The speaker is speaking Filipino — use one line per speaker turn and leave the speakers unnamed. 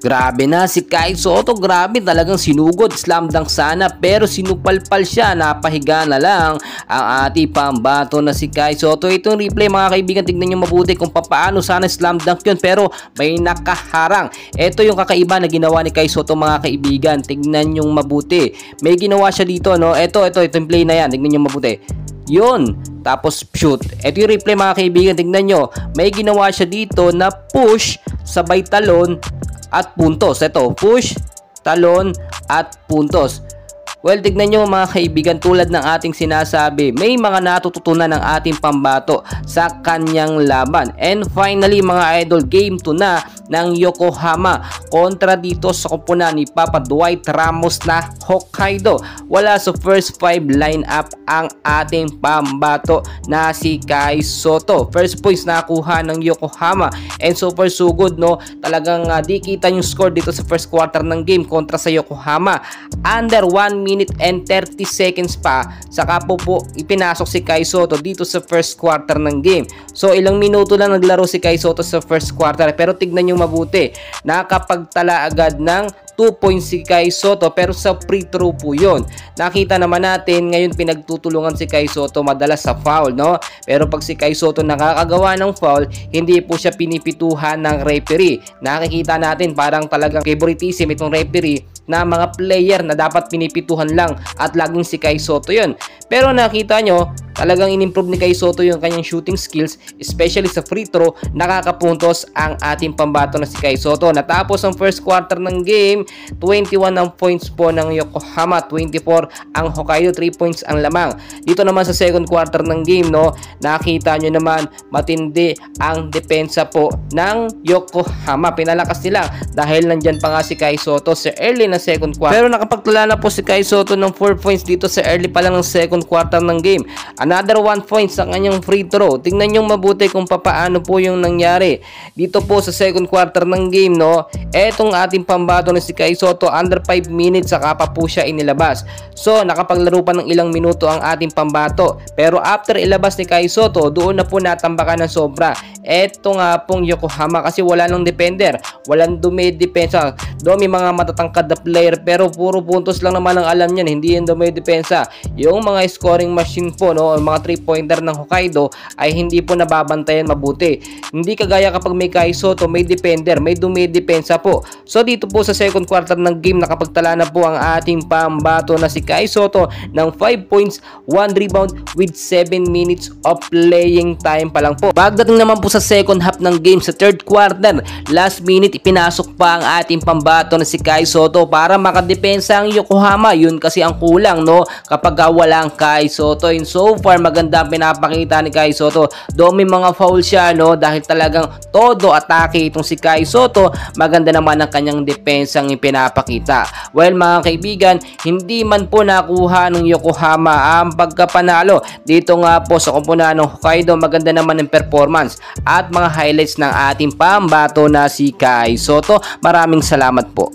Grabe na si Kai Sotto, grabe talagang sinugod, slam dunk sana pero sinupalpal siya, napahiga na lang ang ating pambato na si Kai Sotto. Itong replay mga kaibigan, tignan nyo mabuti kung paano sana slam dunk yun pero may nakaharang. Ito yung kakaiba na ginawa ni Kai Sotto mga kaibigan, tignan nyo mabuti. May ginawa siya dito, no? Ito yung play na yan, tignan nyo mabuti. Yun, tapos shoot. Ito yung replay mga kaibigan, tignan nyo. May ginawa siya dito na push, sabay talon at puntos. Ito, push, talon at puntos. Well, tignan nyo mga kaibigan, tulad ng ating sinasabi, may mga natututunan ng ating pambato sa kanyang laban. And finally mga idol, game 2 na ng Yokohama kontra dito sa koponan ni Papa Dwight Ramos na Hokkaido. Wala sa first 5 lineup ang ating pambato na si Kai Sotto. First points nakuha ng Yokohama and so far so good, no? Talagang di kita yung score dito sa first quarter ng game kontra sa Yokohama. Under 1 minute and 30 seconds pa saka po ipinasok si Kai Sotto dito sa first quarter ng game. So ilang minuto lang naglaro si Kai Sotto sa first quarter pero tignan nyo mabuti, nakapagtala agad ng 2 points si Kai Sotto pero sa free throw po yun. Nakita naman natin ngayon pinagtutulungan si Kai Sotto madalas sa foul, no? Pero pag si Kai Sotto nakakagawa ng foul, hindi po siya pinipituhan ng referee. Nakikita natin parang talagang favoritism itong referee na mga player na dapat pinipituhan lang at laging si Kai Sotto yun. Pero nakita nyo, talagang in-improve ni Kai Sotto yung kanyang shooting skills, especially sa free throw. Nakakapuntos ang ating pambato na si Kai Sotto. Natapos ang first quarter ng game, 21 ang points po ng Yokohama, 24 ang Hokkaido, 3 points ang lamang. Dito naman sa second quarter ng game, no, nakita nyo naman matindi ang depensa po ng Yokohama. Pinalakas nila dahil nandyan pa nga si Kai Sotto sa early na second quarter. Pero nakapagtala na po si Kai Sotto ng 4 points dito sa early pa lang ng second quarter ng game. Another 1 point sa kanyang free throw. Tingnan nyo mabuti kung paano po yung nangyari dito po sa second quarter ng game, no. Etong ating pambato na si Kai Sotto, under 5 minutes saka pa po siya inilabas. So nakapaglaro pa ng ilang minuto ang ating pambato. Pero after ilabas ni Kai Sotto, doon na po natambakan ng sobra. Eto nga pong Yokohama kasi wala nang defender, walang dumidepensa. Doon may mga matatangkad na player pero puro puntos lang naman ang alam niyan, hindi yung dumidepensa. Yung mga scoring machine po, no, mga 3-pointer ng Hokkaido ay hindi po nababantayan mabuti. Hindi kagaya kapag may Kai Sotto, may defender, may dumidepensa po. So dito po sa second quarter ng game, nakapagtala na po ang ating pambato na si Kai Sotto ng 5 points, 1 rebound with 7 minutes of playing time pa lang po. Pagdating naman po sa second half ng game, sa third quarter, last minute ipinasok pa ang ating pambato na si Kai Sotto para makadepensa ang Yokohama. Yun kasi ang kulang, no, kapag walang Kai Sotto. And so far maganda ang pinapakita ni Kai Sotto. Do may mga foul siya, no, dahil talagang todo atake itong si Kai Sotto. Maganda naman ang kanyang depensang ipinapakita. Well mga kaibigan, hindi man po nakuha ng Yokohama ang pagkapanalo dito nga po sa koponan ng Hokkaido. Maganda naman ang performance at mga highlights ng ating pambato na si Kai Sotto. Maraming salamat po.